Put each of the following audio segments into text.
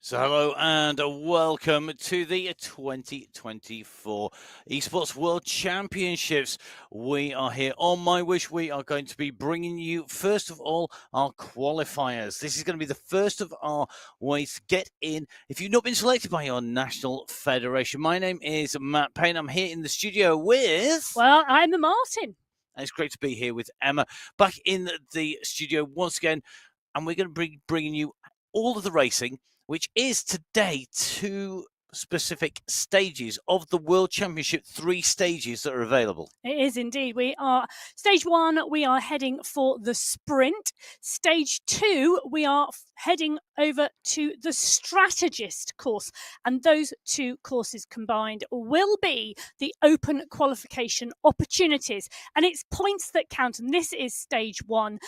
So hello and welcome to the 2024 Esports World Championships. We are here on MyWhoosh. We are going to be bringing you, first of all, our qualifiers. This is going to be the first of our ways to get in if you've not been selected by your national federation. My name is Matt Payne. I'm here in the studio with... Well, I'm Martin. And it's great to be here with Emma back in the studio once again. And we're going to be bringing you all of the racing, which is today two specific stages of the World Championship, 3 stages that are available. It is indeed. We are stage 1, we are heading for the sprint. Stage 2, we are heading over to the Strategist course. And those 2 courses combined will be the open qualification opportunities. And it's points that count. And this is stage 1.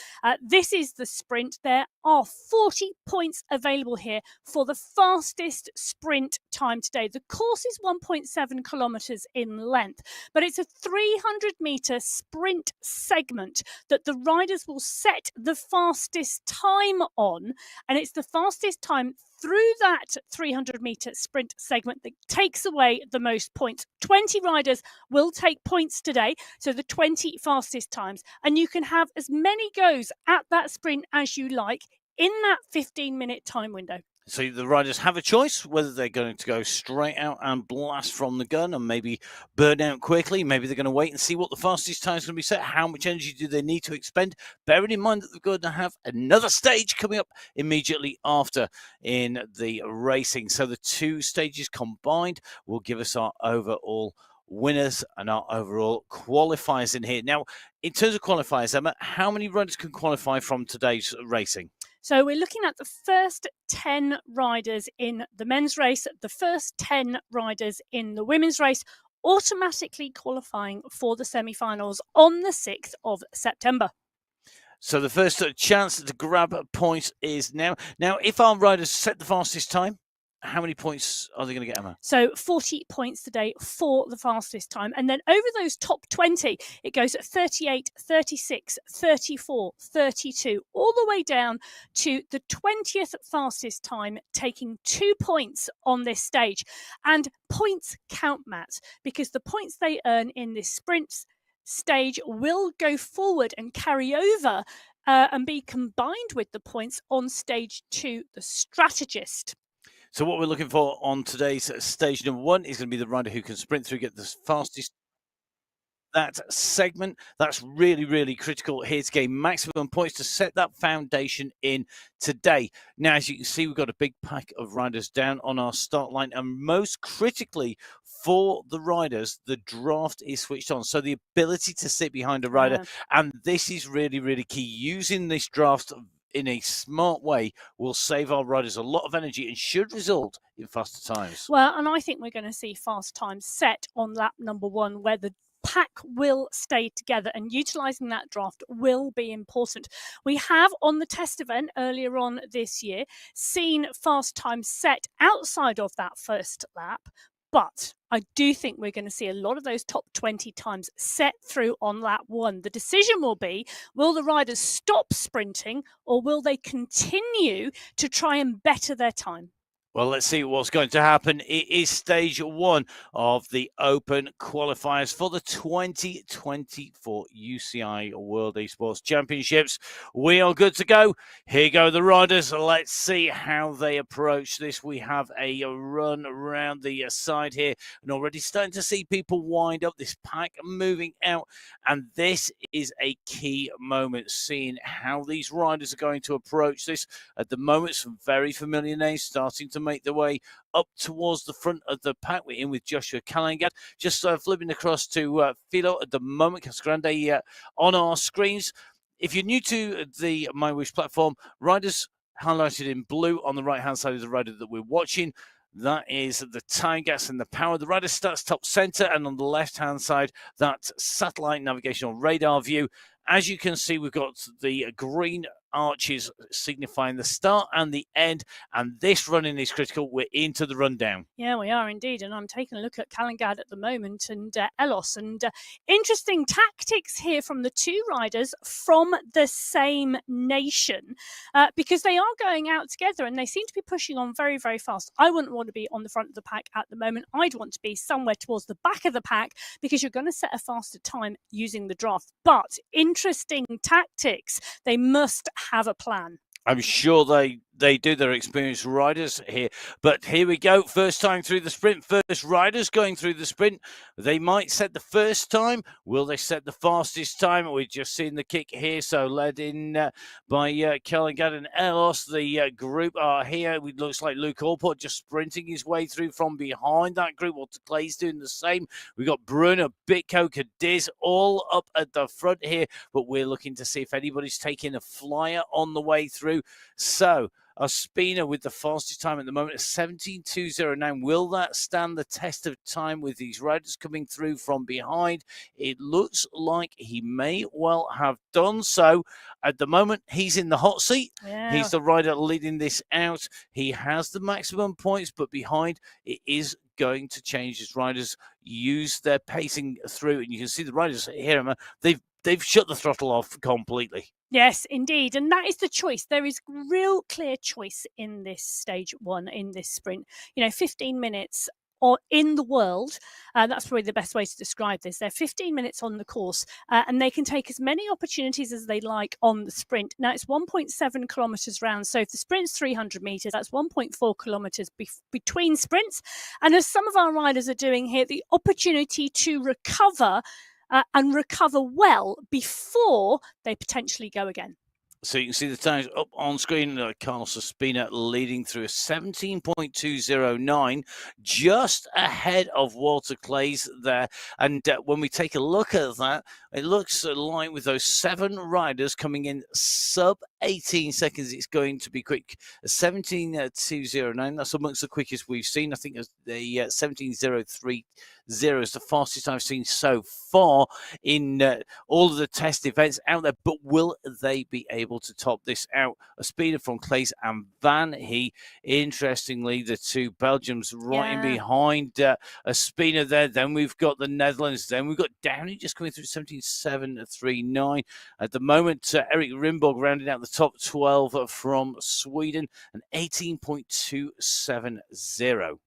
This is the sprint. There are 40 points available here for the fastest sprint time today. The course is 1.7 kilometers in length, but it's a 300-meter sprint segment that the riders will set the fastest time on, and it's the fastest time through that 300-meter sprint segment that takes away the most points. 20 riders will take points today, so the 20 fastest times, and you can have as many goes at that sprint as you like in that 15-minute time window. So the riders have a choice whether they're going to go straight out and blast from the gun and maybe burn out quickly. Maybe they're going to wait and see what the fastest time is going to be set. How much energy do they need to expend? Bearing in mind that they're going to have another stage coming up immediately after in the racing. So the 2 stages combined will give us our overall winners and our overall qualifiers in here. Now, in terms of qualifiers, Emma, how many riders can qualify from today's racing? So we're looking at the first 10 riders in the men's race, the first 10 riders in the women's race, automatically qualifying for the semi-finals on the 6th of September. So the first chance to grab points is now. Now, if our riders set the fastest time, how many points are they going to get, Emma? So 40 points today for the fastest time. And then over those top 20, it goes at 38, 36, 34, 32, all the way down to the 20th fastest time, taking 2 points on this stage. And points count, Matt, because the points they earn in this sprint stage will go forward and carry over and be combined with the points on stage 2, the Strategist. So what we're looking for on today's stage number 1 is going to be the rider who can sprint through, get the fastest that segment. That's really, really critical here to gain maximum points to set that foundation in today. Now, as you can see, we've got a big pack of riders down on our start line, and most critically for the riders, the draft is switched on. So the ability to sit behind a rider, and this is really, really key. Using this draft in a smart way will save our riders a lot of energy and should result in faster times. Well, and I think we're going to see fast times set on lap number 1, where the pack will stay together, and utilising that draft will be important. We have on the test event earlier on this year seen fast times set outside of that first lap, but I do think we're going to see a lot of those top 20 times set through on lap 1. The decision will be, will the riders stop sprinting or will they continue to try and better their time? Well, let's see what's going to happen. It is stage 1 of the open qualifiers for the 2024 UCI World Esports Championships. We are good to go. Here go the riders. Let's see how they approach this. We have a run around the side here and already starting to see people wind up, this pack moving out. And this is a key moment, seeing how these riders are going to approach this. At the moment, some very familiar names starting to make their way up towards the front of the pack. We're in with Joshua Calangat, just flipping across to Philo at the moment. Casgrande on our screens. If you're new to the MyWhoosh platform, riders highlighted in blue on the right-hand side of the rider that we're watching. That is the time gas and the power. The rider starts top center, and on the left-hand side, that satellite navigational radar view. As you can see, we've got the green arches signifying the start and the end, and this running is critical. We're into the rundown. Yeah, we are indeed. And I'm taking a look at Calangad at the moment and Elos. And interesting tactics here from the two riders from the same nation because they are going out together and they seem to be pushing on very, very fast. I wouldn't want to be on the front of the pack at the moment. I'd want to be somewhere towards the back of the pack because you're going to set a faster time using the draft. But interesting tactics. They must have a plan. I'm sure they do. They're experienced riders here. But here we go. First time through the sprint. First riders going through the sprint. They might set the first time. Will they set the fastest time? We've just seen the kick here. So led in by Calangad and Elos. The group are here. It looks like Luke Allport just sprinting his way through from behind that group. Walter Clay's doing the same. We've got Bruno, Bitco, Cadiz all up at the front here. But we're looking to see if anybody's taking a flyer on the way through. So Ospina with the fastest time at the moment, 17.209. Will that stand the test of time with these riders coming through from behind? It looks like he may well have done so. At the moment, he's in the hot seat. Yeah. He's the rider leading this out. He has the maximum points, but behind it is going to change as riders use their pacing through. And you can see the riders here, they've shut the throttle off completely. Yes, indeed. And that is the choice. There is real clear choice in this stage one, in this sprint. 15 minutes or in the world, that's probably the best way to describe this. They're 15 minutes on the course and they can take as many opportunities as they like on the sprint. Now, it's 1.7 kilometres round. So if the sprint's 300 metres, that's 1.4 kilometres between sprints. And as some of our riders are doing here, the opportunity to recover and recover well before they potentially go again. So you can see the times up on screen. Carlos Ospina leading through a 17.209, just ahead of Walter Clay's there. And when we take a look at that, it looks like with those 7 riders coming in sub 18 seconds, it's going to be quick. 17.209, that's amongst the quickest we've seen. I think the 17.030 is the fastest I've seen so far in all of the test events out there. But will they be able to top this out? Ospina from Claes and Van He. Interestingly, the two Belgians right in behind Ospina there. Then we've got the Netherlands. Then we've got Downey just coming through 17.739. At the moment, Eric Rimborg rounding out the top 12 from Sweden, and 18.270.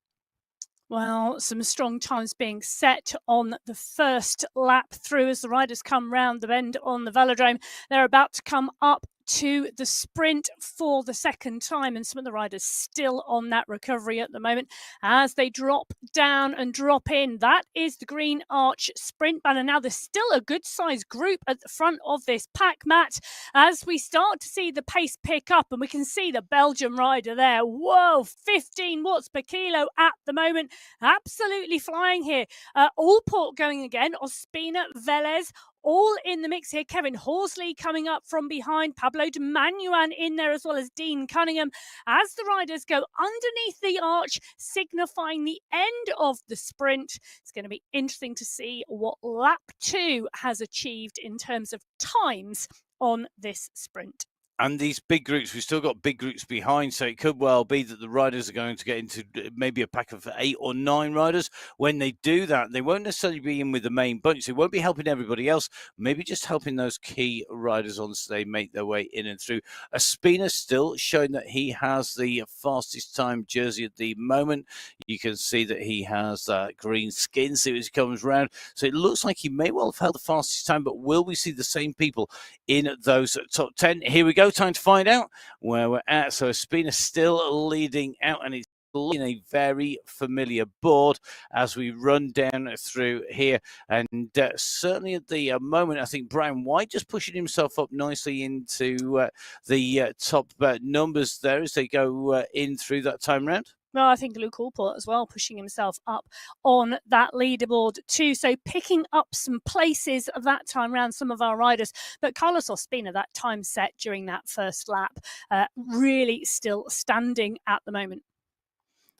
Well, some strong times being set on the first lap through as the riders come round the bend on the velodrome. They're about to come up to the sprint for the second time, and some of the riders still on that recovery at the moment as they drop down and drop in. That is the Green Arch sprint banner. Now there's still a good sized group at the front of this pack, Matt, as we start to see the pace pick up, and we can see the Belgian rider there. Whoa, 15 watts per kilo at the moment, absolutely flying here. Allport going again, Ospina, Velez, all in the mix here. Kevin Horsley coming up from behind. Pablo de Manuan in there, as well as Dean Cunningham, as the riders go underneath the arch, signifying the end of the sprint. It's going to be interesting to see what lap 2 has achieved in terms of times on this sprint. And these big groups, we've still got big groups behind, so it could well be that the riders are going to get into maybe a pack of 8 or 9 riders. When they do that, they won't necessarily be in with the main bunch. They won't be helping everybody else, maybe just helping those key riders on so they make their way in and through. Ospina still showing that he has the fastest time jersey at the moment. You can see that he has green skin as he comes around. So it looks like he may well have held the fastest time, but will we see the same people in those top 10? Here we go. Time to find out where we're at. So Ospina still leading out, and it's in a very familiar board as we run down through here. And certainly at the moment, I think Brian White just pushing himself up nicely into the top numbers there as they go in through that time round. Well, I think Luke Allport as well, pushing himself up on that leaderboard too. So picking up some places that time round, some of our riders. But Carlos Ospina, that time set during that first lap, really still standing at the moment.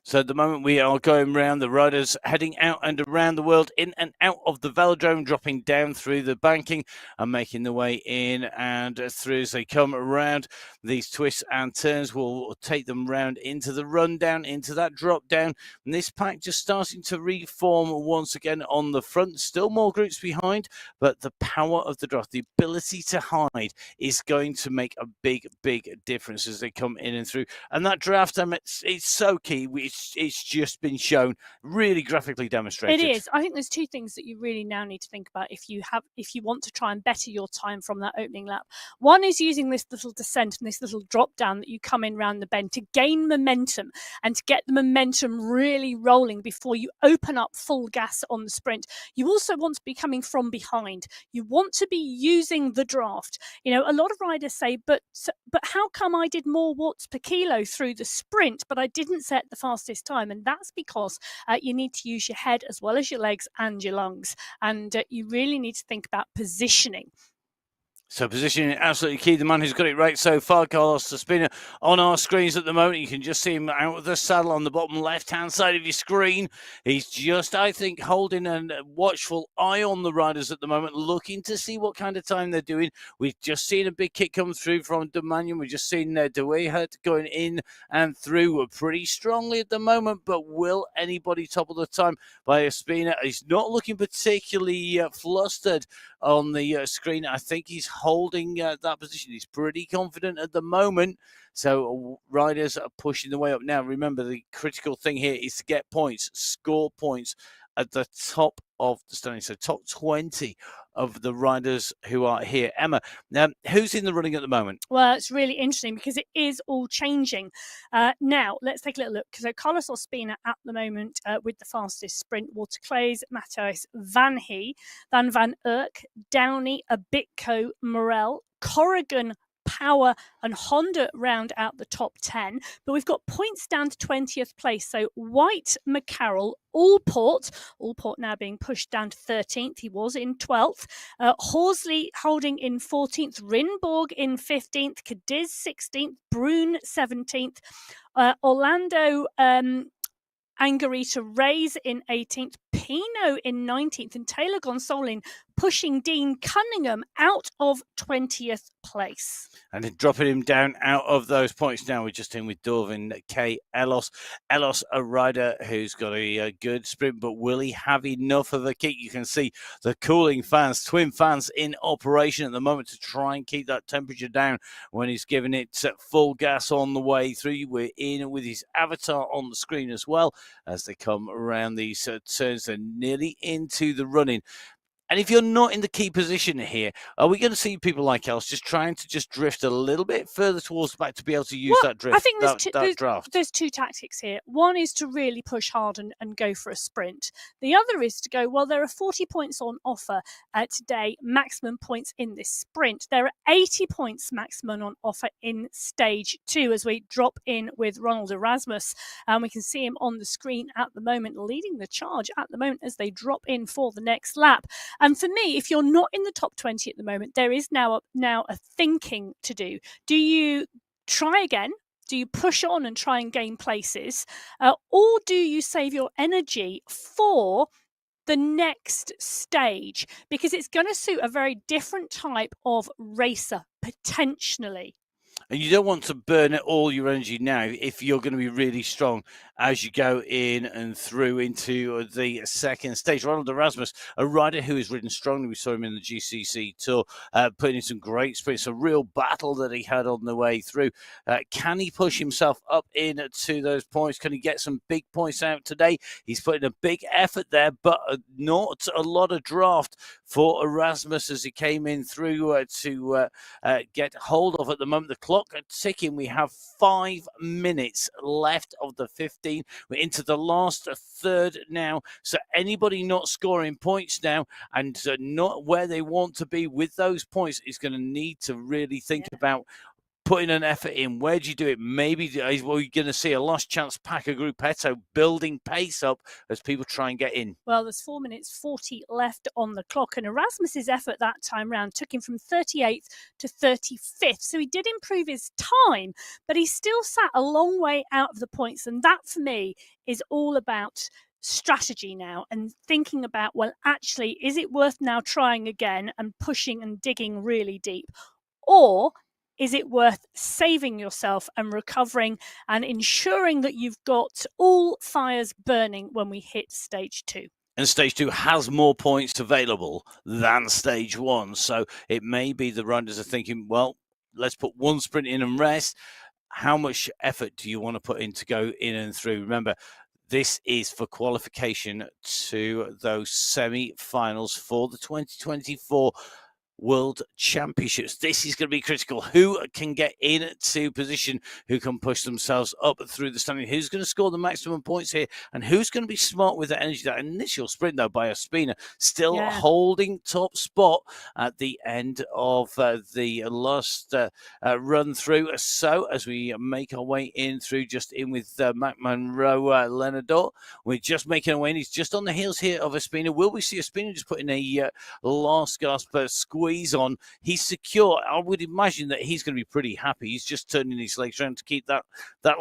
So at the moment we are going around, the riders heading out and around the world, in and out of the velodrome, dropping down through the banking and making their way in and through as they come around. These twists and turns will take them round into the rundown, into that drop down. And this pack just starting to reform once again on the front. Still more groups behind, but the power of the draft, the ability to hide, is going to make a big, big difference as they come in and through. And that draft, it's so key. It's just been shown, really graphically demonstrated. It is. I think there's two things that you really now need to think about if you want to try and better your time from that opening lap. One is using this little descent and this little drop down that you come in round the bend to gain momentum and to get the momentum really rolling before you open up full gas on the sprint. You also want to be coming from behind. You want to be using the draft. You know, a lot of riders say, but how come I did more watts per kilo through the sprint, but I didn't set the fastest time? And that's because you need to use your head as well as your legs and your lungs. And you really need to think about positioning. So positioning absolutely key. The man who's got it right so far, Carlos Ospina, on our screens at the moment. You can just see him out of the saddle on the bottom left-hand side of your screen. He's just, I think, holding a watchful eye on the riders at the moment, looking to see what kind of time they're doing. We've just seen a big kick come through from Domanion. We've just seen Deweyhut going in and through pretty strongly at the moment, but will anybody topple the time by Ospina? He's not looking particularly flustered on the screen. I think he's holding that position. He's pretty confident at the moment. So riders are pushing the way up now. Remember, the critical thing here is to get points, score points at the top of the standing. So top 20 of the riders who are here. Emma, now who's in the running at the moment? Well, it's really interesting because it is all changing. Now, let's take a little look. So Carlos Ospina at the moment with the fastest sprint. Waterclays, Matthijs Van He, Van Urk, Downey, Abitco, Morel, Corrigan, Power and Honda round out the top 10, but we've got points down to 20th place. So White, McCarroll, Allport now being pushed down to 13th. He was in 12th. Horsley holding in 14th. Rinborg in 15th. Cadiz 16th. Brune 17th. Orlando Angarita Reyes in 18th, Pino in 19th, and Taylor Gonsolin pushing Dean Cunningham out of 20th place. And then dropping him down out of those points now. We're just in with Dorvin K. Elos. Elos, a rider who's got a good sprint, but will he have enough of a kick? You can see the cooling fans, twin fans in operation at the moment to try and keep that temperature down when he's giving it full gas on the way through. We're in with his avatar on the screen as well as they come around these turns. They're nearly into the running. And if you're not in the key position here, are we going to see people like us just trying to just drift a little bit further towards the back to be able to use that drift? I think that draft. There's two tactics here. One is to really push hard and go for a sprint. The other is to go, well, there are 40 points on offer today, maximum points in this sprint. There are 80 points maximum on offer in stage 2 as we drop in with Ronald Erasmus. And we can see him on the screen at the moment, leading the charge at the moment as they drop in for the next lap. And for me, if you're not in the top 20 at the moment, there is now a thinking to do. Do you try again? Do you push on and try and gain places? Or do you save your energy for the next stage? Because it's going to suit a very different type of racer, potentially. And you don't want to burn all your energy now if you're going to be really strong as you go in and through into the second stage. Ronald Erasmus, a rider who has ridden strongly. We saw him in the GCC Tour, putting in some great sprints, a real battle that he had on the way through. Can he push himself up into those points? Can he get some big points out today? He's putting a big effort there, but not a lot of draft for Erasmus as he came in through to get hold of at the moment. The clock ticking. We have 5 minutes left of the 15. We're into the last third now. So anybody not scoring points now and not where they want to be with those points is going to need to really think about putting an effort in. Where do you do it? Maybe we're going to see a last chance Paco Gruppetto building pace up as people try and get in. Well, there's 4 minutes 40 left on the clock, and Erasmus's effort that time round took him from 38th to 35th. So he did improve his time, but he still sat a long way out of the points. And that, for me, is all about strategy now and thinking about, well, actually, is it worth now trying again and pushing and digging really deep? Or is it worth saving yourself and recovering and ensuring that you've got all fires burning when we hit stage 2? And stage 2 has more points available than stage 1. So it may be the riders are thinking, well, let's put one sprint in and rest. How much effort do you want to put in to go in and through? Remember, this is for qualification to those semi-finals for the 2024 World Championships. This is going to be critical. Who can get into position? Who can push themselves up through the standing? Who's going to score the maximum points here? And who's going to be smart with the energy? That initial sprint, though, by Ospina, still holding top spot at the end of the last run through. So as we make our way in through, just in with Mac Monroe, Lenador, we're just making our way in. He's just on the heels here of Ospina. Will we see Ospina just putting a last gasp squeeze on? He's secure. I would imagine that he's going to be pretty happy. He's just turning his legs around to keep that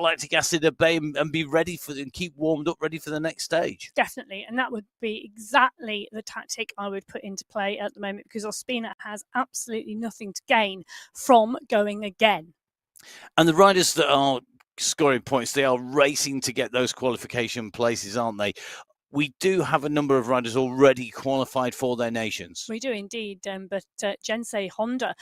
lactic acid at bay and be ready for and keep warmed up, ready for the next stage. Definitely, and that would be exactly the tactic I would put into play at the moment, because Ospina has absolutely nothing to gain from going again. And the riders that are scoring points, they are racing to get those qualification places, aren't they? We do have a number of riders already qualified for their nations. We do indeed, but Jensei Honda,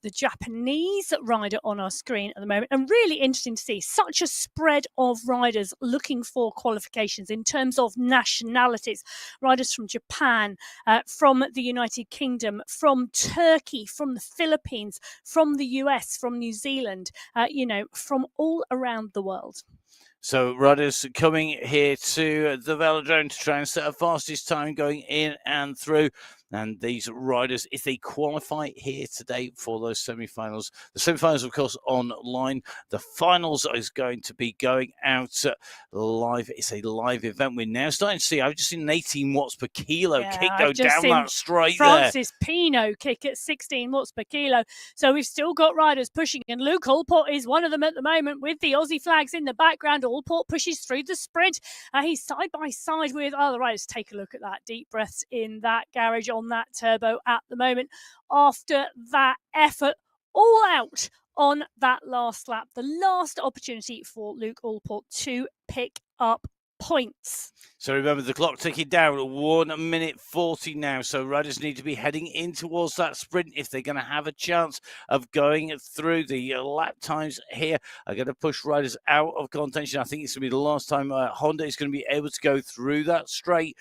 the Japanese rider on our screen at the moment, and really interesting to see such a spread of riders looking for qualifications in terms of nationalities. Riders from Japan, from the United Kingdom, from Turkey, from the Philippines, from the US, from New Zealand, from all around the world. So riders coming here to the velodrome to try and set a fastest time going in and through. And these riders, if they qualify here today for those semi-finals, the semi-finals, of course, online. The finals is going to be going out live. It's a live event. We're now starting to see, I've just seen an 18 watts per kilo kick go down that straight Francis Pino kick at 16 watts per kilo. So we've still got riders pushing, and Luke Allport is one of them at the moment with the Aussie flags in the background. Allport pushes through the sprint. He's side by side with other riders. Take a look at that. Deep breaths in that garage on that turbo at the moment after that effort, all out on that last lap. The last opportunity for Luke Allport to pick up points. So remember, the clock ticking down, 1 minute 40 now. So riders need to be heading in towards that sprint if they're going to have a chance of going through. The lap times here are going to push riders out of contention. I think it's going to be the last time Honda is going to be able to go through that straight.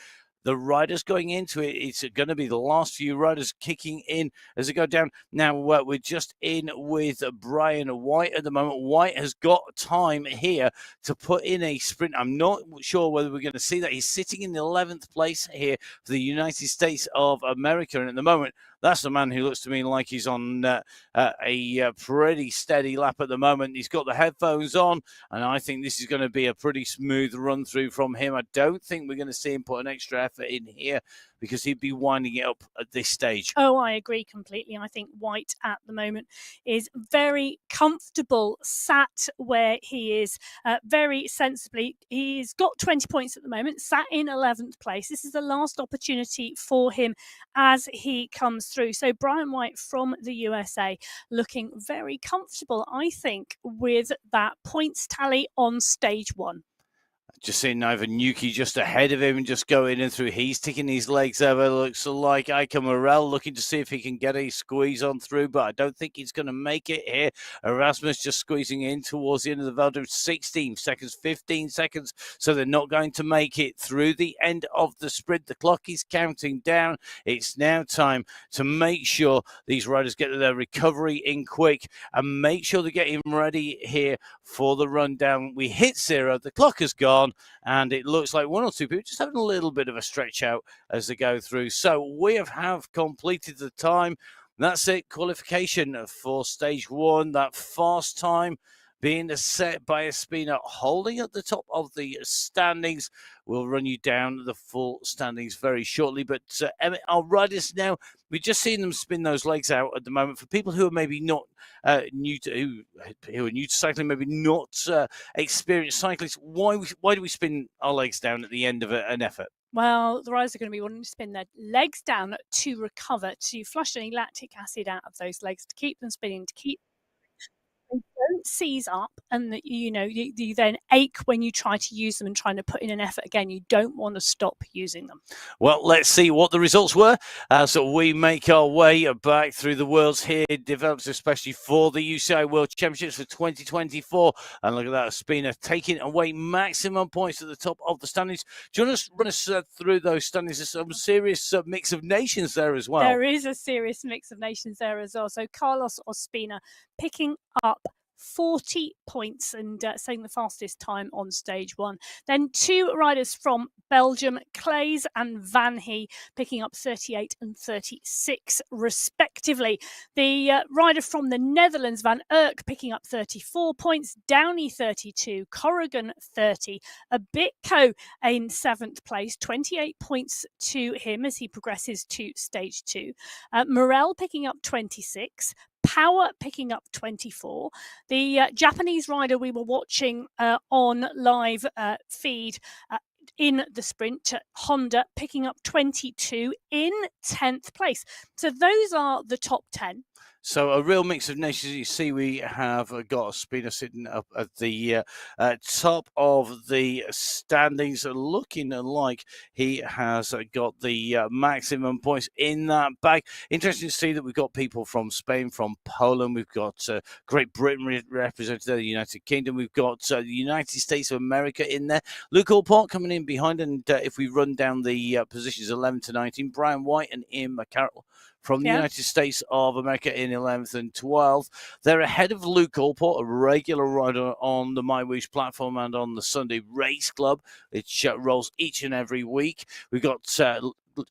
The riders going into it, it's going to be the last few riders kicking in as they go down. Now, we're just in with Brian White at the moment. White has got time here to put in a sprint. I'm not sure whether we're going to see that. He's sitting in the 11th place here for the United States of America. And at the moment, that's the man who looks to me like he's on a pretty steady lap at the moment. He's got the headphones on, and I think this is going to be a pretty smooth run through from him. I don't think we're going to see him put an extra effort in here, because he'd be winding it up at this stage. Oh, I agree completely. I think White at the moment is very comfortable, sat where he is very sensibly. He's got 20 points at the moment, sat in 11th place. This is the last opportunity for him as he comes through. So Brian White from the USA looking very comfortable, I think, with that points tally on stage 1. Just seeing Ivan Nuki just ahead of him and just going in through. He's ticking his legs over. Looks like Ika Morel looking to see if he can get a squeeze on through, but I don't think he's going to make it here. Erasmus just squeezing in towards the end of the velodrome. 16 seconds, 15 seconds. So they're not going to make it through the end of the sprint. The clock is counting down. It's now time to make sure these riders get their recovery in quick and make sure they get him ready here for the rundown. We hit 0. The clock has gone. And it looks like one or two people just having a little bit of a stretch out as they go through. So we have completed the time. That's it. Qualification for stage one. That fast time being set by Ospina, holding at the top of the standings. We'll run you down the full standings very shortly. But Emmett, our riders now, we've just seen them spin those legs out at the moment. For people who are maybe not new to who are new to cycling, maybe not experienced cyclists, why do we spin our legs down at the end of an effort? Well, the riders are going to be wanting to spin their legs down to recover, to flush any lactic acid out of those legs, to keep them spinning, to keep they don't seize up, and you then ache when you try to use them and trying to put in an effort again. You don't want to stop using them. Well, let's see what the results were. So we make our way back through the worlds here, developed especially for the UCI World Championships for 2024. And look at that, Ospina taking away maximum points at the top of the standings. Do you want to run us through those standings? There's some serious mix of nations there as well. There is a serious mix of nations there as well. So Carlos Ospina picking up 40 points and setting the fastest time on stage one. Then two riders from Belgium, Claes and Van He, picking up 38 and 36 respectively. The rider from the Netherlands, Van Urk, picking up 34 points, Downey 32, Corrigan 30, Abitko in 7th place, 28 points to him as he progresses to stage two. Morel picking up 26, Power picking up 24. The Japanese rider we were watching on live feed in the sprint, Honda, picking up 22 in 10th place. So those are the top 10. So a real mix of nations. You see, we have got Ospina sitting up at the top of the standings, looking like he has got the maximum points in that bag. Interesting to see that we've got people from Spain, from Poland. We've got Great Britain represented there, the United Kingdom. We've got the United States of America in there. Luke Allport coming in behind. And if we run down the positions 11 to 19, Brian White and Ian McCarroll from the United States of America in 11th and 12th. They're ahead of Luke Allport, a regular rider on the MyWhoosh platform and on the Sunday Race Club. It rolls each and every week. We've got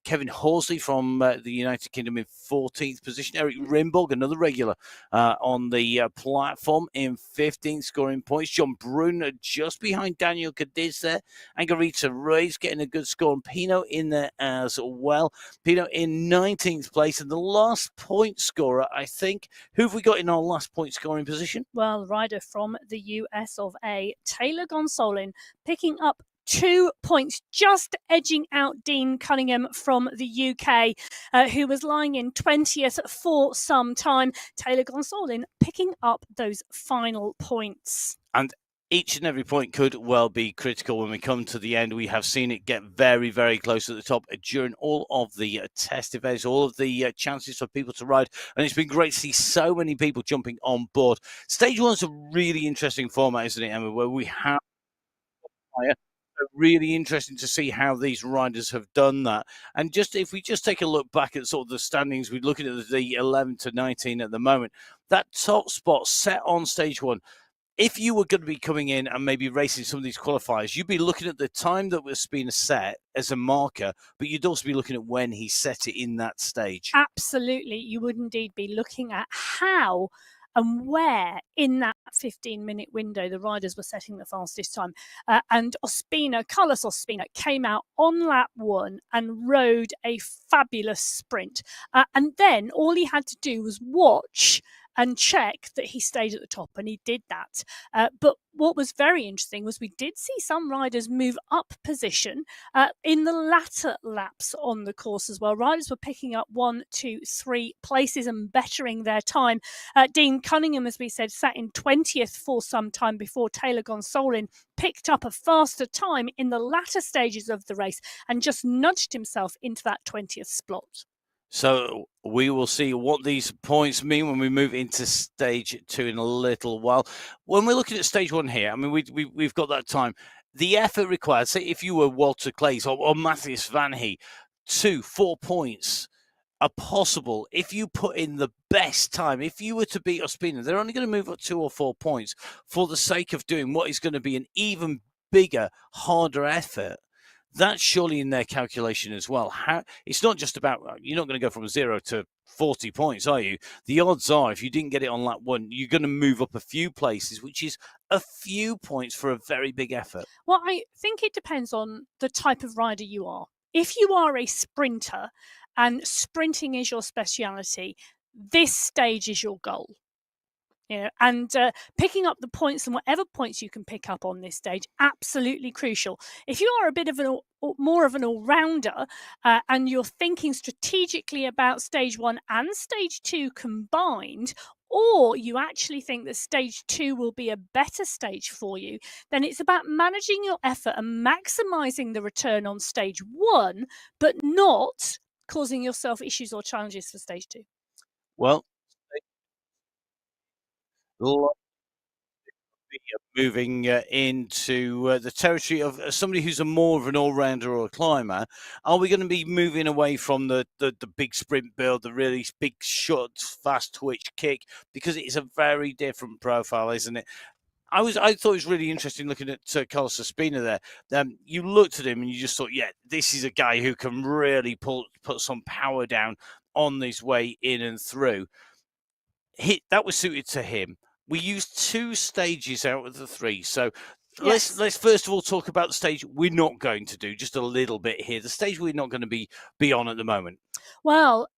Kevin Horsley from the United Kingdom in 14th position. Eric Rimborg, another regular on the platform, in 15th, scoring points. John Brunner just behind Daniel Cadiz there. Angarita Reyes getting a good score. And Pino in there as well. Pino in 19th place. And the last point scorer, I think, who have we got in our last point scoring position? Well, the rider from the US of A, Taylor Gonsolin, picking up 2 points, just edging out Dean Cunningham from the UK, who was lying in 20th for some time. Taylor Gonsolin picking up those final points. And each and every point could well be critical when we come to the end. We have seen it get very, very close at the top during all of the test events, all of the chances for people to ride. And it's been great to see so many people jumping on board. Stage one's a really interesting format, isn't it, Emma, where we have really interesting to see how these riders have done that. And just if we just take a look back at sort of the standings, we're looking at the 11 to 19 at the moment. That top spot set on stage one. If you were going to be coming in and maybe racing some of these qualifiers, you'd be looking at the time that was being set as a marker, but you'd also be looking at when he set it in that stage. Absolutely. You would indeed be looking at how and where in that 15-minute window the riders were setting the fastest time. And Carlos Ospina, came out on lap one and rode a fabulous sprint. And then all he had to do was watch and check that he stayed at the top, and he did that. But what was very interesting was we did see some riders move up position in the latter laps on the course as well. Riders were picking up 1, 2, 3 places and bettering their time. Dean Cunningham, as we said, sat in 20th for some time before Taylor Gonsolin picked up a faster time in the latter stages of the race and just nudged himself into that 20th slot. So we will see what these points mean when we move into stage two in a little while. When we're looking at stage one here, I mean, we've got that time. The effort required, say if you were Walter Claes or Matthias Van He, 2-4 points are possible if you put in the best time. If you were to beat Ospina, they're only going to move up 2 or 4 points for the sake of doing what is going to be an even bigger, harder effort that's surely in their calculation as well. It's not just about, you're not going to go from 0 to 40 points, are you? The odds are, if you didn't get it on lap 1, you're going to move up a few places, which is a few points for a very big effort. Well, I think it depends on the type of rider you are. If you are a sprinter and sprinting is your speciality, this stage is your goal. And picking up the points and whatever points you can pick up on this stage, absolutely crucial. If you are a bit of more of an all-rounder and you're thinking strategically about stage 1 and stage 2 combined, or you actually think that stage 2 will be a better stage for you, then it's about managing your effort and maximizing the return on stage 1, but not causing yourself issues or challenges for stage 2. Well, moving into the territory of somebody who's more of an all-rounder or a climber. Are we going to be moving away from the big sprint build, the really big shot, fast twitch kick? Because it's a very different profile, isn't it? I thought it was really interesting looking at Carlos Espina there. You looked at him and you just thought, yeah, this is a guy who can really put some power down on his way in and through. That was suited to him. We used 2 stages out of the 3. So Yes. let's first of all talk about the stage we're not going to do, just a little bit here. The stage we're not going to be on at the moment. Well,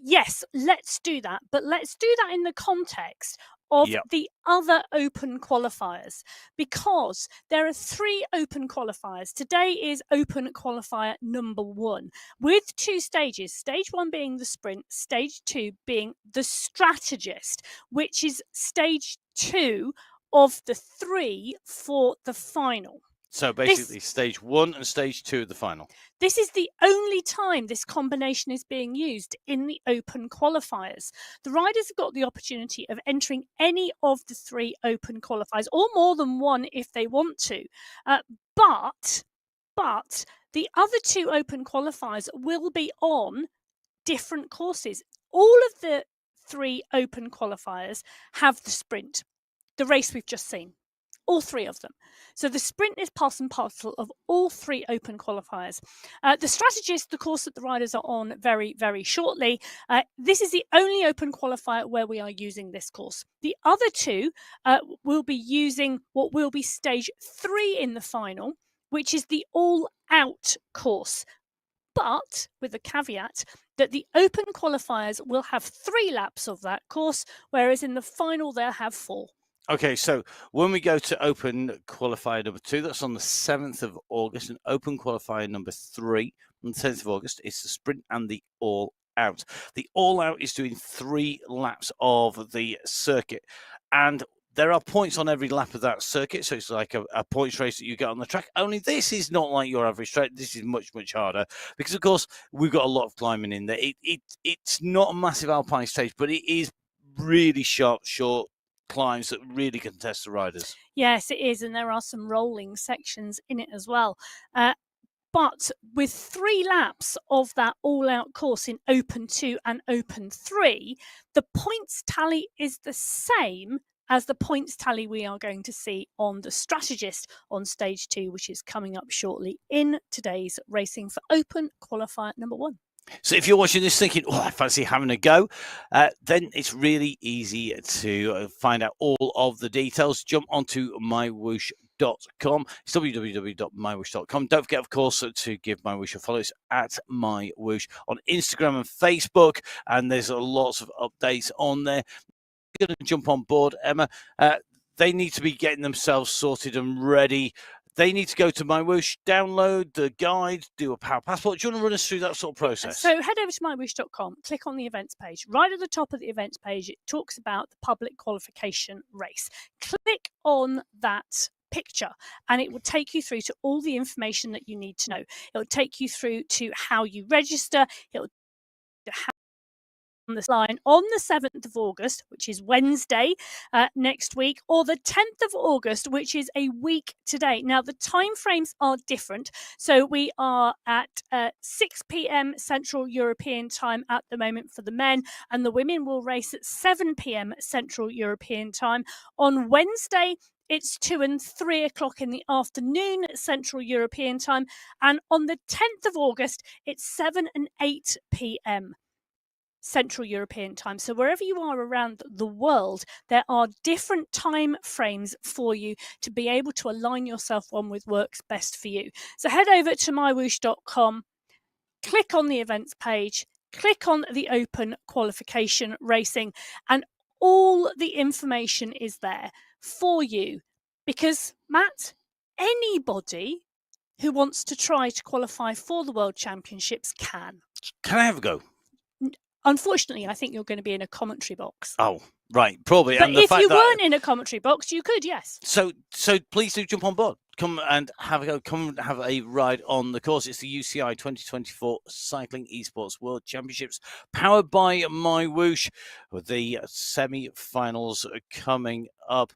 yes, let's do that. But let's do that in the context of the other open qualifiers, because there are 3 open qualifiers. Today is open qualifier number 1 with 2 stages. Stage 1 being the sprint, stage 2 being the strategist, which is stage 2 of the 3 for the final. So basically stage 1 and stage 2 of the final. This is the only time this combination is being used in the open qualifiers. The riders have got the opportunity of entering any of the 3 open qualifiers, or more than one if they want to. But the other 2 open qualifiers will be on different courses. All of the 3 open qualifiers have the sprint, the race we've just seen. All 3 of them. So the sprint is part and parcel of all 3 open qualifiers. The strategist, the course that the riders are on very, very shortly, this is the only open qualifier where we are using this course. The other 2 will be using what will be stage 3 in the final, which is the all-out course. But with the caveat that the open qualifiers will have 3 laps of that course, whereas in the final they'll have 4. Okay, so when we go to open qualifier number 2, that's on the 7th of August, and open qualifier number 3 on the 10th of August, it's the sprint and the all-out. The all-out is doing 3 laps of the circuit, and there are points on every lap of that circuit, so it's like a points race that you get on the track. Only this is not like your average track. This is much, much harder because, of course, we've got a lot of climbing in there. It's not a massive alpine stage, but it is really sharp, short climbs that really can test the riders. Yes, it is, and there are some rolling sections in it as well. But with 3 laps of that all-out course in Open 2 and Open 3, the points tally is the same as the points tally we are going to see on the strategist on stage 2, which is coming up shortly in today's racing for Open Qualifier number 1. So if you're watching this thinking, I fancy having a go, then it's really easy to find out all of the details. Jump onto MyWhoosh.com. It's www.mywhoosh.com. Don't forget, of course, to give MyWhoosh a follow. It's at MyWhoosh on Instagram and Facebook, and there's lots of updates on there. You're going to jump on board, Emma. They need to be getting themselves sorted and ready. They need to go to MyWhoosh, download the guide, do a power passport. Do you want to run us through that sort of process? So head over to mywhoosh.com, click on the events page. Right at the top of the events page, it talks about the public qualification race. Click on that picture and it will take you through to all the information that you need to know. It will take you through to how you register. It will on this line on the 7th of August, which is Wednesday next week, or the 10th of August, which is a week today. Now, the timeframes are different. So we are at 6 p.m. Central European time at the moment for the men, and the women will race at 7 p.m. Central European time. On Wednesday, it's 2 and 3 o'clock in the afternoon, Central European time. And on the 10th of August, it's 7 and 8 p.m. Central European time. So wherever you are around the world, there are different time frames for you to be able to align yourself on with works best for you. So head over to MyWhoosh.com, click on the events page, click on the open qualification racing, and all the information is there for you. Because, Matt, anybody who wants to try to qualify for the World Championships can. Can I have a go? Unfortunately, I think you're going to be in a commentary box. Oh, right, probably. But and the if fact you that, weren't in a commentary box, you could, yes. So please do jump on board. Come and have a go. Come and have a ride on the course. It's the UCI 2024 Cycling Esports World Championships, powered by MyWhoosh, with the semi-finals coming up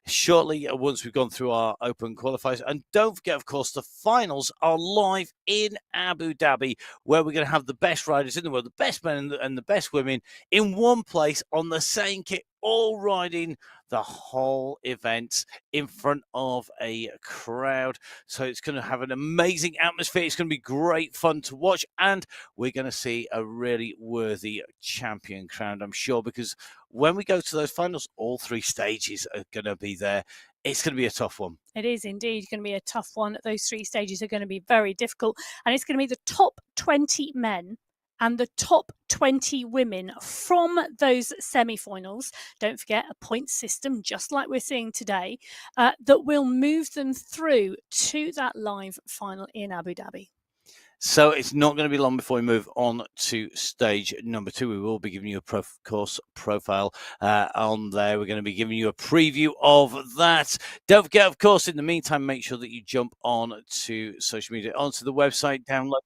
shortly once we've gone through our open qualifiers. And don't forget, of course, the finals are live in Abu Dhabi, where we're going to have the best riders in the world, the best men and the best women in one place on the same kit, all riding the whole event in front of a crowd. So it's going to have an amazing atmosphere. It's going to be great fun to watch, and we're going to see a really worthy champion crowned, I'm sure, because when we go to those finals, all 3 stages are going to be there. It's going to be a tough one. It is indeed going to be a tough one. Those 3 stages are going to be very difficult, and it's going to be the top 20 men and the top 20 women from those semi-finals. Don't forget, a point system, just like we're seeing today, that will move them through to that live final in Abu Dhabi. So it's not going to be long before we move on to stage number 2. We will be giving you a course profile on there. We're going to be giving you a preview of that. Don't forget, of course, in the meantime, make sure that you jump on to social media, onto the website, download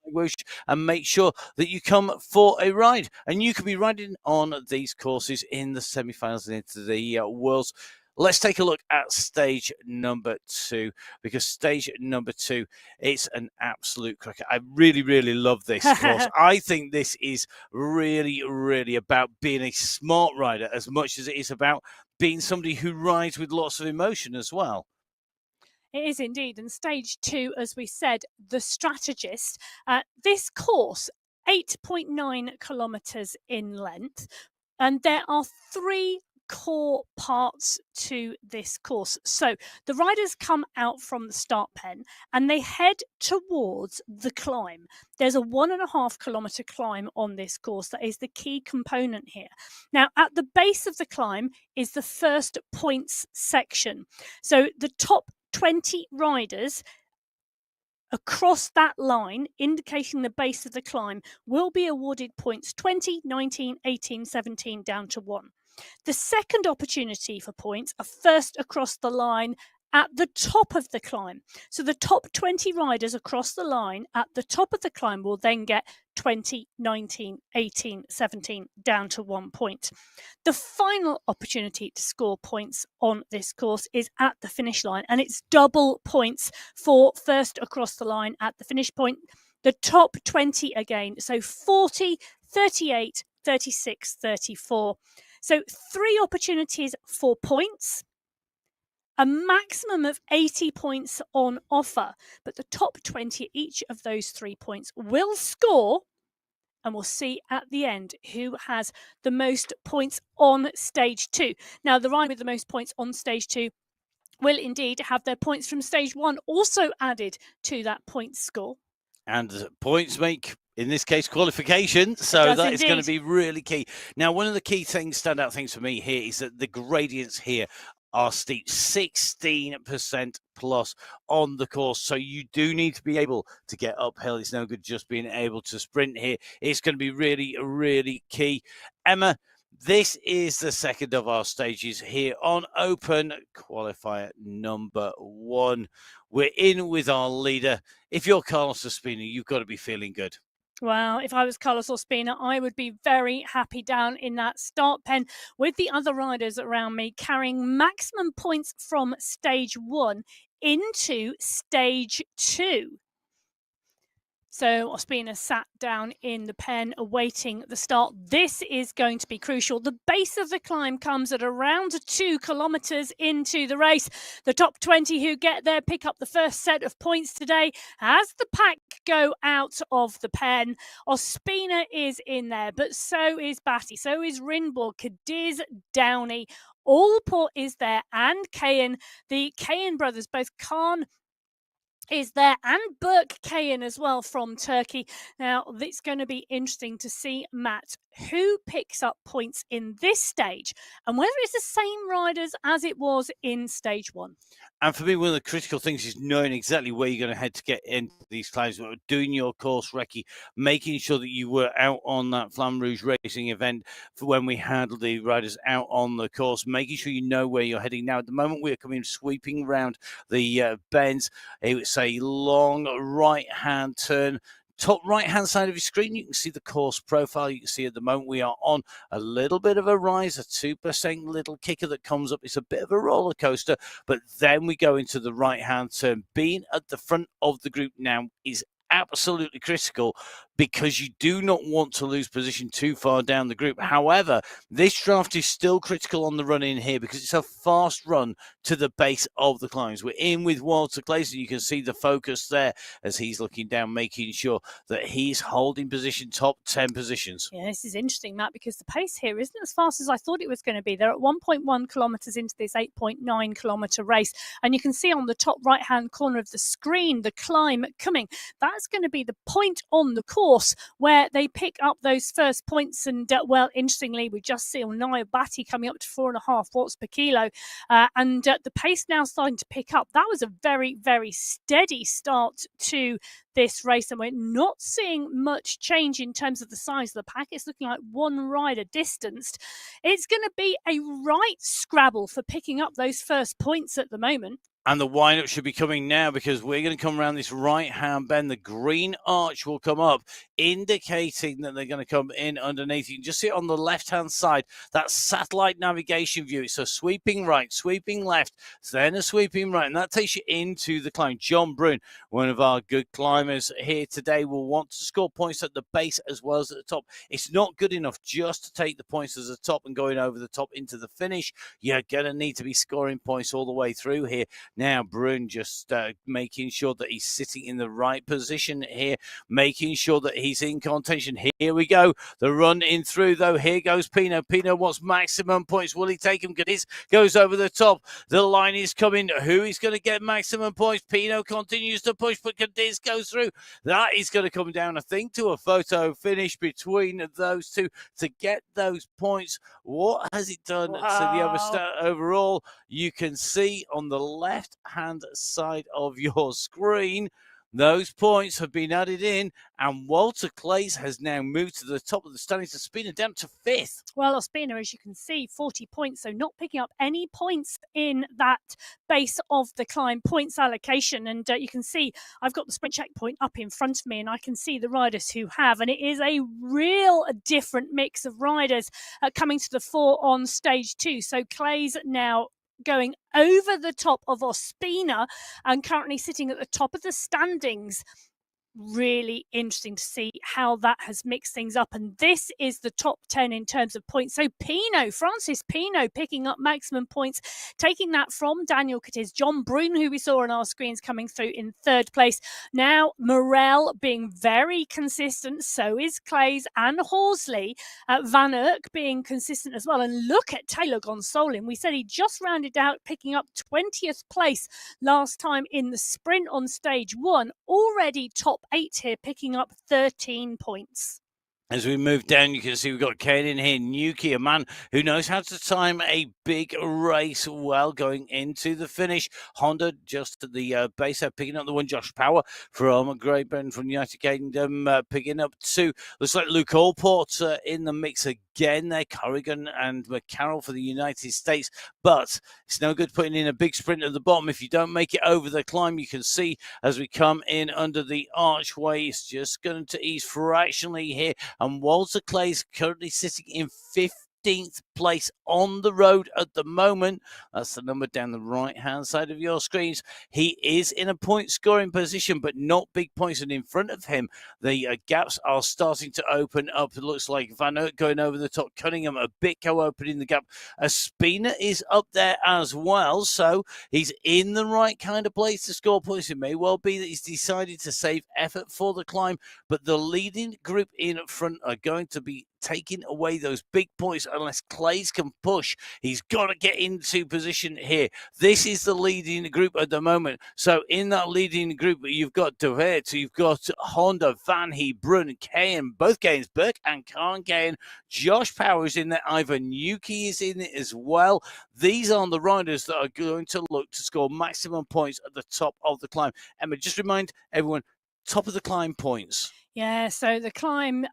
MyWhoosh, and make sure that you come for a ride. And you can be riding on these courses in the semi-finals and into the Worlds. Let's take a look at stage number 2, because stage number 2, it's an absolute cracker. I really, really love this course. I think this is really, really about being a smart rider as much as it is about being somebody who rides with lots of emotion as well. It is indeed. And stage 2, as we said, the Strategist. This course, 8.9 kilometres in length, and there are 3 core parts to this course. So the riders come out from the start pen and they head towards the climb. There's a 1.5 kilometre climb on this course that is the key component here. Now, at the base of the climb is the first points section. So the top 20 riders across that line, indicating the base of the climb, will be awarded points 20, 19, 18, 17 down to 1. The second opportunity for points are first across the line at the top of the climb. So the top 20 riders across the line at the top of the climb will then get 20, 19, 18, 17 down to 1 point. The final opportunity to score points on this course is at the finish line, and it's double points for first across the line at the finish point. The top 20 again, so 40, 38, 36, 34. So 3 opportunities for points, a maximum of 80 points on offer, but the top 20 each of those 3 points will score, and we'll see at the end who has the most points on stage 2. Now, the rider with the most points on stage 2 will indeed have their points from stage 1 also added to that point score. And points make, in this case, qualification. So that is going to be really key. Now, one of the key things, standout things for me here, is that the gradients here are steep, 16% plus on the course. So you do need to be able to get uphill. It's no good just being able to sprint here. It's going to be really, really key. Emma, this is the second of our stages here on Open Qualifier number 1. We're in with our leader. If you're Carlos Ospina, you've got to be feeling good. Well, if I was Carlos Ospina, I would be very happy down in that start pen with the other riders around me, carrying maximum points from stage 1 into stage 2. So Ospina sat down in the pen awaiting the start. This is going to be crucial. The base of the climb comes at around 2 kilometres into the race. The top 20 who get there pick up the first set of points today. As the pack go out of the pen, Ospina is in there, but so is Batty, so is Rinborg, Cadiz, Downey. Allport is there, and Kayan. The Kayan brothers, both Khan is there, and Burke Kayan as well from Turkey. Now, it's going to be interesting to see, Matt, who picks up points in this stage and whether it's the same riders as it was in stage 1. And for me, one of the critical things is knowing exactly where you're going to head to get into these climbs, doing your course recce, making sure that you were out on that Flamme Rouge racing event for when we had the riders out on the course, making sure you know where you're heading. Now, at the moment, we're coming sweeping around the bends. It's a long right-hand turn. Top right-hand side of your screen, you can see the course profile. You can see at the moment we are on a little bit of a rise, a 2% little kicker that comes up. It's a bit of a roller coaster, but then we go into the right-hand turn. Being at the front of the group now is absolutely critical because you do not want to lose position too far down the group. However, this draft is still critical on the run in here because it's a fast run to the base of the climbs. We're in with Walter Claes, and you can see the focus there as he's looking down, making sure that he's holding position, top 10 positions. Yeah, this is interesting, Matt, because the pace here isn't as fast as I thought it was going to be. They're at 1.1 kilometres into this 8.9 kilometre race, and you can see on the top right-hand corner of the screen the climb coming. That's going to be the point on the course where they pick up those first points. And well, interestingly, we just see Naya Batty coming up to 4.5 watts per kilo, and the pace now starting to pick up. That was a very, very steady start to this race, and we're not seeing much change in terms of the size of the pack. It's looking like one rider distanced. It's going to be a right scrabble for picking up those first points at the moment. And the wind-up should be coming now because we're going to come around this right-hand bend. The green arch will come up, indicating that they're going to come in underneath. You can just see it on the left-hand side, that satellite navigation view. It's a sweeping right, sweeping left, then a sweeping right, and that takes you into the climb. John Brune, one of our good climbers here today, will want to score points at the base as well as at the top. It's not good enough just to take the points as the top and going over the top into the finish. You're going to need to be scoring points all the way through here. Now, Brune just making sure that he's sitting in the right position here, making sure that he's in contention. Here we go. The run in through, though. Here goes Pino. Pino wants maximum points. Will he take him? Cadiz goes over the top. The line is coming. Who is going to get maximum points? Pino continues to push, but Cadiz goes through. That is going to come down, I think, to a photo finish between those two to get those points. What has it done to the other stat overall? You can see on the left-hand side of your screen, those points have been added in, and Walter Claes has now moved to the top of the standings. Ospina down to 5th. Well, Ospina, as you can see, 40 points, so not picking up any points in that base of the climb points allocation. And you can see I've got the sprint checkpoint up in front of me, and I can see the riders who have, and it is a real different mix of riders coming to the fore on stage 2. So Claes now going over the top of Ospina and currently sitting at the top of the standings. Really interesting to see how that has mixed things up. And this is the top 10 in terms of points. So Pino, Francis Pino, picking up maximum points, taking that from Daniel Cadiz. John Brune, who we saw on our screens, coming through in 3rd place. Now Morel being very consistent, so is Claes and Horsley. Van Urk being consistent as well. And look at Taylor Gonsolin. We said he just rounded out, picking up 20th place last time in the sprint on stage 1. Already top 8 here, picking up 13 points. As we move down, you can see we've got Kane in here, Nuki, a man who knows how to time a big race well going into the finish. Honda just at the base there, picking up the one. Josh Power from Great Britain, from the United Kingdom, picking up 2. Looks like Luke Allport in the mix again there. Corrigan and McCarroll for the United States. But it's no good putting in a big sprint at the bottom if you don't make it over the climb. You can see as we come in under the archway, it's just going to ease fractionally here. And Walter Claes currently sitting in 15th 15th place on the road at the moment. That's the number down the right-hand side of your screens. He is in a point-scoring position, but not big points. And in front of him, the gaps are starting to open up. It looks like Van Aert going over the top, Cunningham, a bit opening the gap. Spina is up there as well, so he's in the right kind of place to score points. It may well be that he's decided to save effort for the climb, but the leading group in front are going to be taking away those big points unless Clays can push. He's got to get into position here. This is the leading group at the moment. So in that leading group, you've got De Weert, you've got Honda, Van He, Brun, Kayan, both Kayans, Burke and Khan Kayan. Josh Power is in there. Ivan Yuki is in it as well. These are the riders that are going to look to score maximum points at the top of the climb. Emma, just remind everyone, top of the climb points. Yeah, so the climb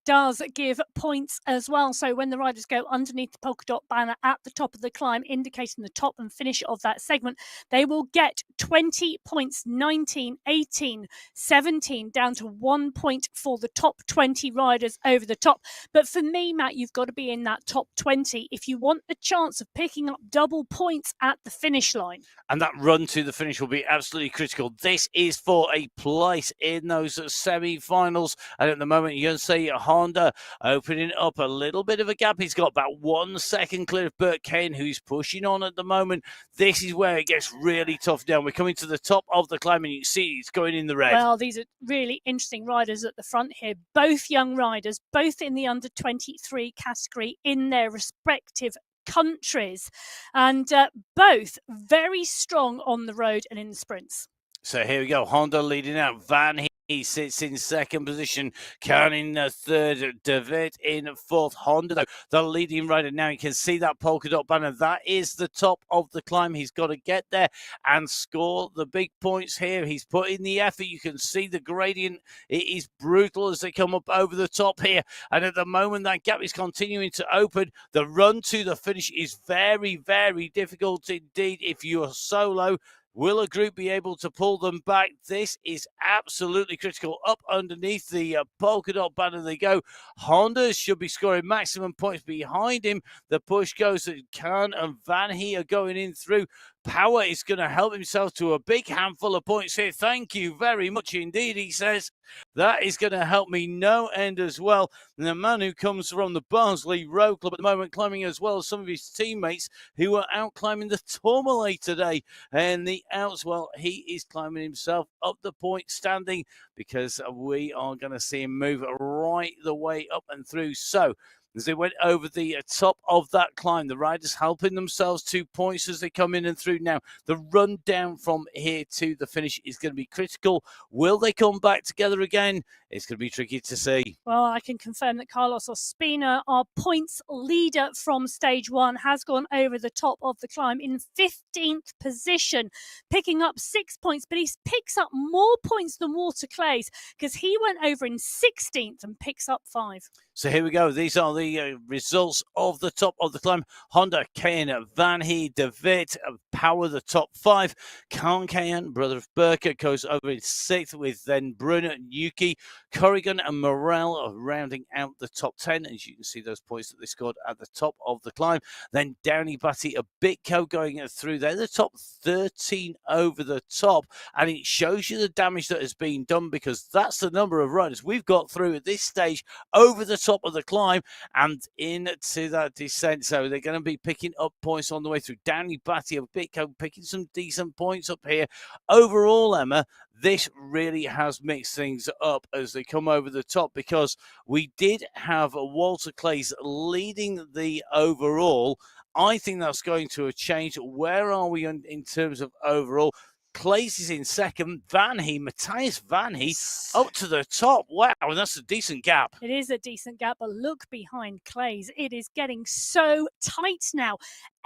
does give points as well. So when the riders go underneath the polka dot banner at the top of the climb, indicating the top and finish of that segment, they will get 20 points, 19, 18, 17, down to 1 point for the top 20 riders over the top. But for me, Matt, you've got to be in that top 20 if you want a chance of picking up double points at the finish line. And that run to the finish will be absolutely critical. This is for a place in those semi-finals. And at the moment, you're going to see Honda opening up a little bit of a gap. He's got about 1 second clear of Burt Kane, who's pushing on at the moment. This is where it gets really tough down. We're coming to the top of the climb, and you can see it's going in the red. Well, these are really interesting riders at the front here. Both young riders, both in the under-23 category in their respective countries, and both very strong on the road and in the sprints. So here we go. Honda leading out. Van He sits in second position. Khan in third. De Weert in fourth. Honda, though, the leading rider now. You can see that polka dot banner. That is the top of the climb. He's got to get there and score the big points here. He's put in the effort. You can see the gradient. It is brutal as they come up over the top here. And at the moment, that gap is continuing to open. The run to the finish is very, very difficult indeed if you're solo. Will a group be able to pull them back? This is absolutely critical. Up underneath the polka dot banner they go. Honda should be scoring maximum points behind him. The push goes to Khan and Van He are going in through. Power is going to help himself to a big handful of points here. Thank you very much indeed, he says. That is going to help me no end as well. And the man who comes from the Barnsley Road Club at the moment, climbing as well as some of his teammates who are out climbing the Tourmalet today. And the outs, well, he is climbing himself up the point standing because we are going to see him move right the way up and through. So, as they went over the top of that climb, the riders helping themselves 2 points as they come in and through now. The run down from here to the finish is going to be critical. Will they come back together again? It's going to be tricky to see. Well, I can confirm that Carlos Ospina, our points leader from stage one, has gone over the top of the climb in 15th position, picking up 6 points, but he picks up more points than Walter Clays because he went over in 16th and picks up 5. So here we go. These are the results of the top of the climb. Honda, Kayan, Van He, De Weert, Power, the top 5. Khan Kayan, brother of Burke, goes over in 6th with then Bruno, Yuki, Corrigan and Morel rounding out the top 10. As you can see, those points that they scored at the top of the climb. Then Downey Batty, a Bitco going through there. The top 13 over the top. And it shows you the damage that has been done because that's the number of riders we've got through at this stage over the top of the climb and into that descent. So they're going to be picking up points on the way through. Downey Batty, a Bitco, picking some decent points up here. Overall, Emma, this really has mixed things up as they come over the top because we did have Walter Clays leading the overall. I think that's going to change. Where are we in terms of overall? Clays is in second. Van He, Matthias Van He, up to the top. Wow, that's a decent gap. It is a decent gap, but look behind Clays. It is getting so tight now.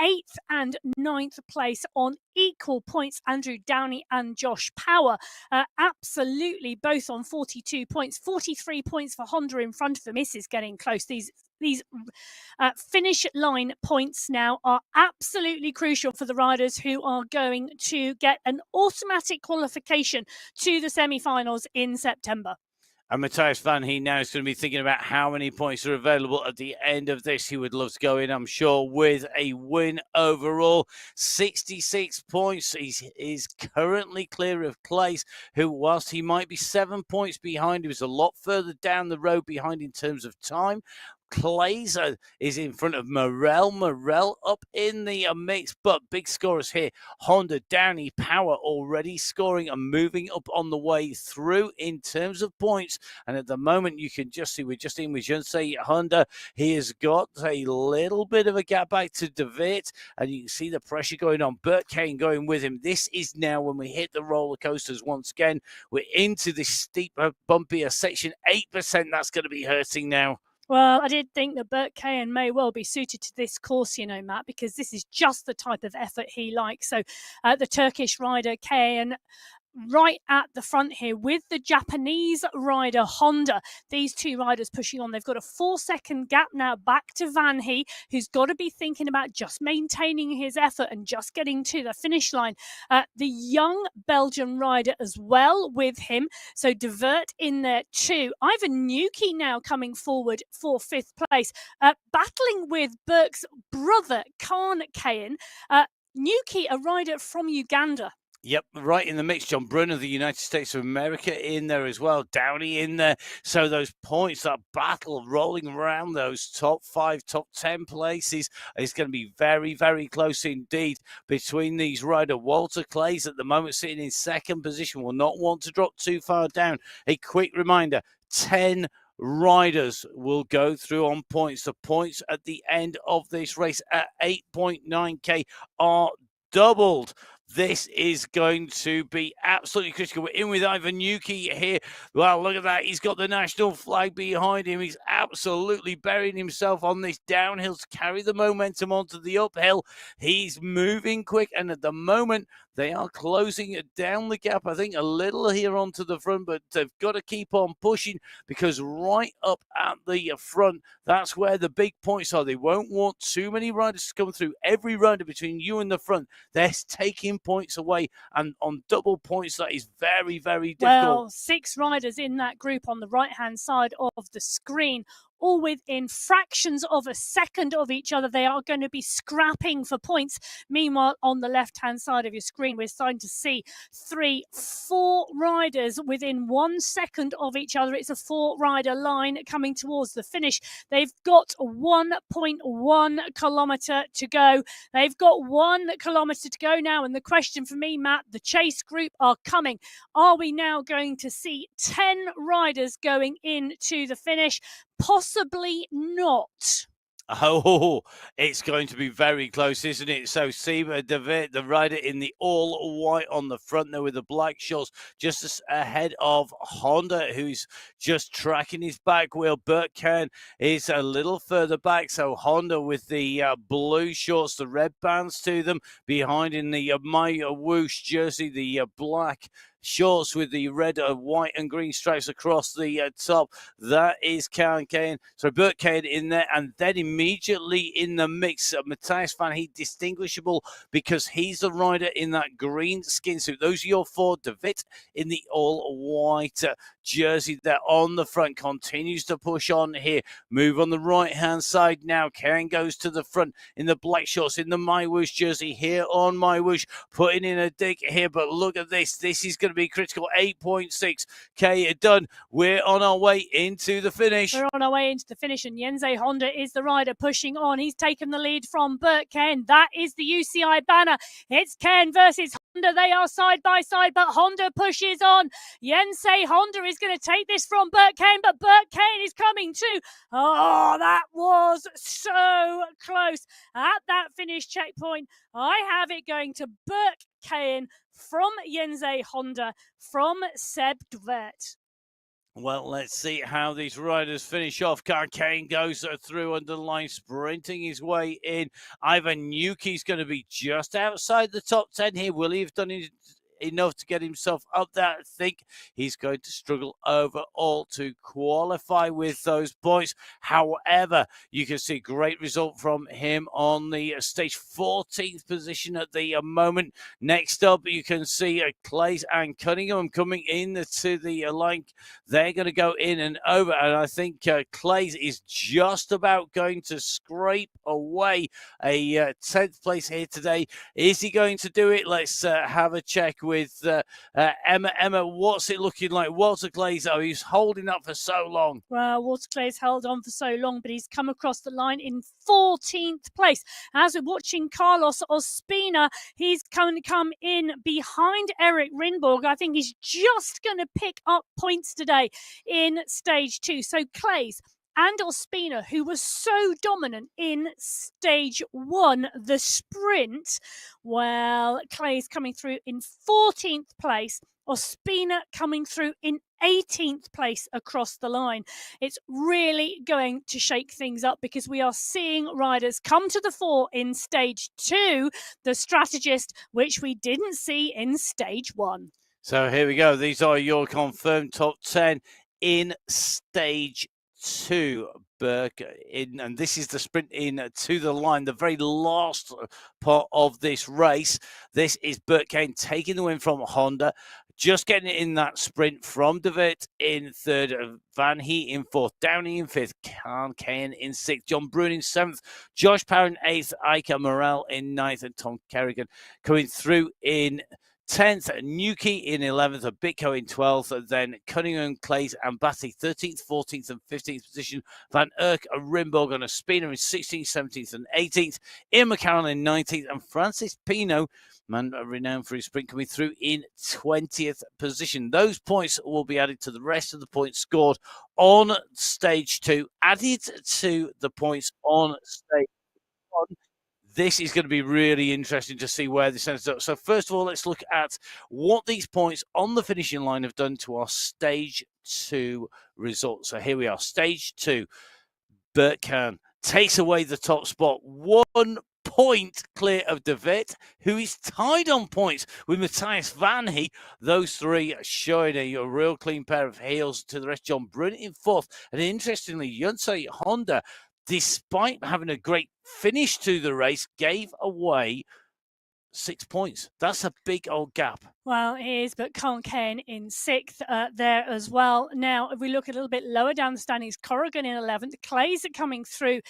8th and 9th place on equal points. Andrew Downey and Josh Power, absolutely both on 42 points. 43 points for Honda in front of them. This is getting close. These finish line points now are absolutely crucial for the riders who are going to get an automatic qualification to the semi-finals in September. And Matthias Van He now is going to be thinking about how many points are available at the end of this. He would love to go in, I'm sure, with a win overall. 66 points. He is currently clear of Clays, who, whilst he might be 7 points behind, he was a lot further down the road behind in terms of time. Clays is in front of Morel. Morel up in the mix, but big scorers here. Honda, Downey, Power already scoring and moving up on the way through in terms of points. And at the moment, you can just see we're just in with Jinsei Honda. He has got a little bit of a gap back to De Vit, and you can see the pressure going on. Bert Kane going with him. This is now when we hit the roller coasters once again. We're into this steeper, bumpier section. 8%, that's going to be hurting now. Well, I did think that Bert Kahan may well be suited to this course, Matt, because this is just the type of effort he likes. So the Turkish rider Kahan right at the front here with the Japanese rider Honda. These two riders pushing on. They've got a 4-second gap now back to Van He, who's got to be thinking about just maintaining his effort and just getting to the finish line. The young Belgian rider as well with him. So De Vert in there too. Ivan Nuki now coming forward for 5th place, battling with Berk's brother, Khan Kahan. Nuki, a rider from Uganda. Yep, right in the mix. John Brunner, the United States of America, in there as well. Downey in there. So those points, that battle rolling around those top 5, top 10 places is going to be very, very close indeed between these riders. Walter Clays at the moment sitting in 2nd position. Will not want to drop too far down. A quick reminder, 10 riders will go through on points. The points at the end of this race at 8.9k are doubled. This is going to be absolutely critical. We're in with Ivan Nuki here. Well, look at that. He's got the national flag behind him. He's absolutely burying himself on this downhill to carry the momentum onto the uphill. He's moving quick, and at the moment, they are closing down the gap, I think, a little here onto the front, but they've got to keep on pushing because right up at the front, that's where the big points are. They won't want too many riders to come through. Every rider between you and the front, they're taking points away, and on double points, that is very, very difficult. Well, 6 riders in that group on the right-hand side of the screen, all within fractions of a second of each other. They are going to be scrapping for points. Meanwhile, on the left-hand side of your screen, we're starting to see 3, 4 riders within 1 second of each other. It's a 4-rider line coming towards the finish. They've got 1.1 kilometre to go. They've got 1 kilometre to go now. And the question for me, Matt, the chase group are coming. Are we now going to see 10 riders going into the finish? Possibly not. Oh, it's going to be very close, isn't it? So Seba De Vit, the rider in the all white on the front there with the black shorts, just ahead of Honda, who's just tracking his back wheel. Bert Kern is a little further back. So Honda with the blue shorts, the red bands to them, behind in the MyWhoosh jersey, the black shorts with the red, white and green stripes across the top. That is Kane. So Bert Kane in there, and then immediately in the mix, Matthias Van He, distinguishable because he's the rider in that green skin suit. Those are your 4. De Vit in the all-white jersey there on the front, continues to push on here. Move on the right-hand side now. Kane goes to the front in the black shorts, in the MyWhoosh jersey here on MyWhoosh, putting in a dig here, but look at this. This is going to be critical. 8.6k done. We're on our way into the finish. We're on our way into the finish, and Jensei Honda is the rider pushing on. He's taken the lead from Bert Kane. That is the UCI banner. It's Kane versus Honda. They are side by side, but Honda pushes on. Jensei Honda is going to take this from Bert Kane, but Bert Kane is coming too. Oh, that was so close. At that finish checkpoint, I have it going to Bert Kane from Jensei Honda, from Seb De Vert. Well, let's see how these riders finish off. Kane goes through under the line, sprinting his way in. Ivan Nuki's going to be just outside the top 10 here. Will he have done enough to get himself up there. I think he's going to struggle overall to qualify with those points. However, you can see great result from him on the stage 14th position at the moment. Next up, you can see Clays and Cunningham coming in to the line. They're going to go in and over, and I think Clays is just about going to scrape away a 10th place here today. Is he going to do it? Let's have a check with Emma. Emma, what's it looking like? Walter Clays, oh, he's holding up for so long. Well, Walter Clay's held on for so long, but he's come across the line in 14th place. As we're watching Carlos Ospina, he's going to come in behind Eric Rinborg. I think he's just going to pick up points today in stage 2. So Clays and Ospina, who was so dominant in stage 1, the sprint, well, Clay's coming through in 14th place. Ospina coming through in 18th place across the line. It's really going to shake things up because we are seeing riders come to the fore in stage 2, the Strategist, which we didn't see in stage 1. So here we go. These are your confirmed top 10 in stage 2. Burke in, and this is the sprint in to the line, the very last part of this race. This is Burke Kane taking the win from Honda. Just getting it in that sprint from De Wit in 3rd, Van Heat in 4th, Downey in 5th, Kane in 6th, John Brune in 7th, Josh Power in 8th, Ika Morel in 9th, and Tom Kerrigan coming through in 10th, Nuki in 11th, Bitco in 12th, then Cunningham, Clays and Batty 13th, 14th and 15th position, Van Erck, Rimborg on a Spina in 16th, 17th and 18th, Ian McCarroll in 19th, and Francis Pino, man renowned for his sprint, coming through in 20th position. Those points will be added to the rest of the points scored on stage 2, added to the points on stage 1. This is going to be really interesting to see where this ends up. So first of all, let's look at what these points on the finishing line have done to our stage 2 results. So here we are, stage 2. Bert Kahn takes away the top spot, 1 point clear of De Wit, who is tied on points with Matthias Van Heet. Those three showing a real clean pair of heels to the rest. John Brune in 4th. And interestingly, Yunsei Honda, despite having a great finish to the race, gave away 6 points. That's a big old gap. Well, it is, but Kane in 6th there as well. Now, if we look a little bit lower down the standings, Corrigan in 11th. Clays are coming through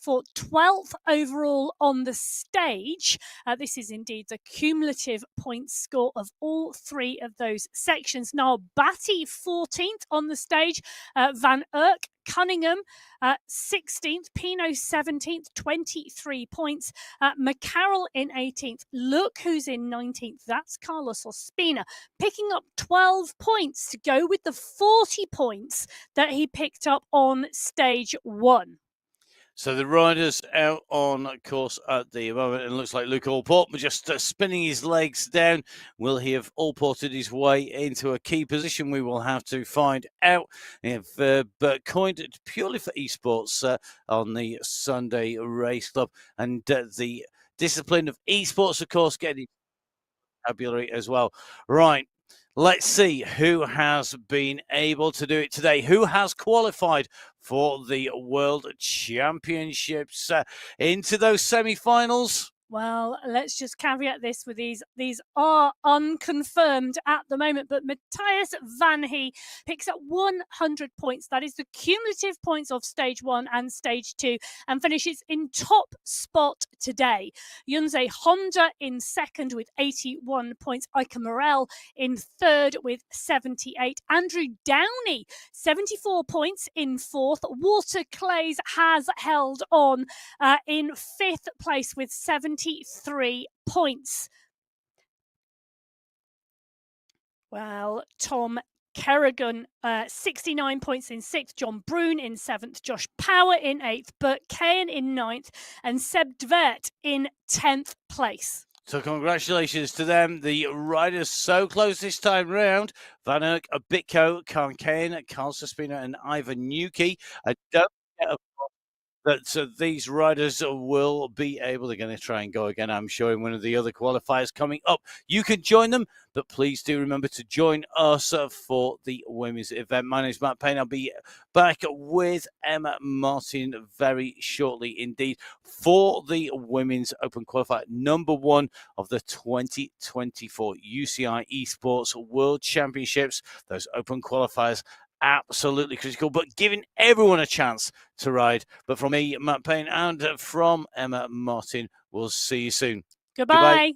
for 12th overall on the stage. This is indeed the cumulative point score of all 3 of those sections. Now, Batty 14th on the stage. Van Erck, Cunningham 16th, Pino 17th, 23 points. McCarroll in 18th. Look who's in 19th. That's Carlos Ospina, picking up 12 points to go with the 40 points that he picked up on stage 1. So the rider's out on course at the moment, and it looks like Luke Allport just spinning his legs down. Will he have Allported his way into a key position? We will have to find out. But coined purely for esports on the Sunday Race Club, and the discipline of esports, of course, getting vocabulary as well. Right. Let's see who has been able to do it today. Who has qualified for the World Championships into those semi-finals? Well, let's just caveat this with these are unconfirmed at the moment, but Matthias Van Heet picks up 100 points. That is the cumulative points of stage 1 and stage 2, and finishes in top spot today. Yunze Honda in 2nd with 81 points. Ika Morel in 3rd with 78. Andrew Downey, 74 points in 4th. Walter Clays has held on in 5th place with 73 points. Well, Tom Kerrigan, 69 points in 6th. John Brune in 7th. Josh Power in 8th. Bert Kane in 9th. And Seb De Wit in 10th place. So congratulations to them. The riders so close this time round. Van Erck, Bitco, Kane, Carl Suspina and Ivan Nuki. Don't forget, that these riders will be able. They're going to try and go again, I'm sure, in one of the other qualifiers coming up. You can join them, but please do remember to join us for the women's event. My name is Matt Payne. I'll be back with Emma Martin very shortly indeed for the women's open qualifier number 1 of the 2024 UCI Esports World Championships. Those open qualifiers, absolutely critical, but giving everyone a chance to ride. But from me, Matt Payne, and from Emma Martin, we'll see you soon. Goodbye.